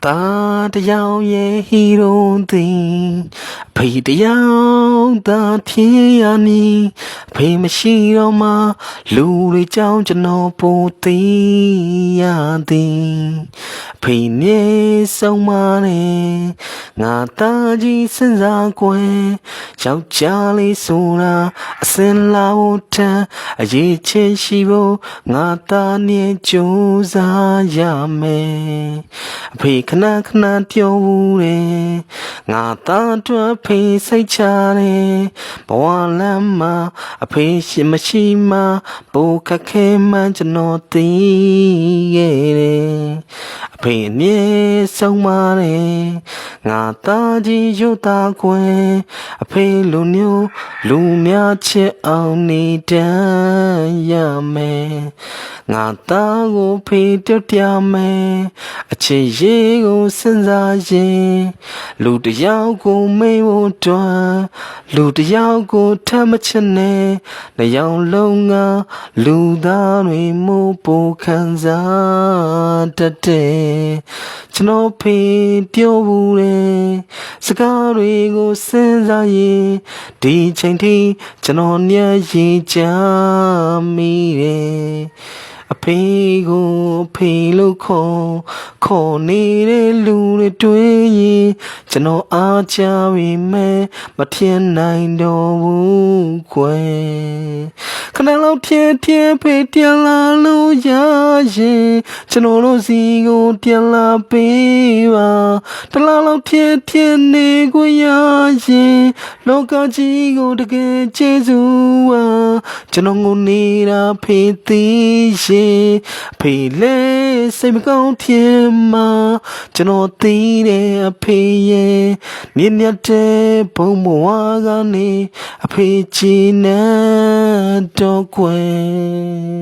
Ta tao ye hero thing Pay the young da piani Pay machine ma Luli chow no po ya ding Pay ne so mane Nga ta ji sen za kwe Chow charlie sura Sen la ta A ye che shivo Nga ta ne jo za ya me Payခဏခဏပြောဦးတယ်ငါသားတို့ဖေးစိတ်ချတယ်ဘဝလမ်းမှာအဖေရှိမရှိမှပိုခက်ခဲမှန်းကျွန်တော်သိခဲ့တယ်အဖေအမြဲဆုံးမတယ်ငါသားကြီးရုပ်သားခွဲအဖေလူမျိုးလူများချစ်အောင်နေတတ်ရမယ်ငါသားကိုဖေးတပြမယ်အချစ်ရေးကိုစဉ်းစားရင်လူတယောက်ကိုမေးဖို့တွန်းလူတယောက်ကိုထမ်းမချင်နဲ့နှစ်ယောက်လုံးကလူသားတွေမို့ပိုခံစားတတ်တယ်ကျွန်တော်ဖေးပြောဘူးလေစကားတွေကိုစဉ်းစားရင်ဒီချိန်ထိကျွန်တော်ညံ့ရင်ကြမိတယ်အဖေကိုဖေလို့ခေါ်နေတဲ့လူတွေတွေ့ရင်ကျွန်တော်အားချပြီမဲ့မထင်နိုင်တော့ဘူးခွဲခဏလောက်ဖြစ်ဖေးပြန်လာလို့ရရင်ကျွန်တော်တို့စီကိုပြန်လာပေးပါတလားလောက်ဖြစ်နေကိုရရင်လောကကြီးကိုတကယ်ကျေးဇူးဝါကျွန်တော်ကိုနေတာဖေးသေးရင်ဖေးလဲစိတ်မကောင်းဖြစ်မှာကျွန်တော်သိတယ်အဖေရဲ့မြင့်မြတ်တဲ့ဘုံဘဝကနေအဖေချီနေတော့ကွယ်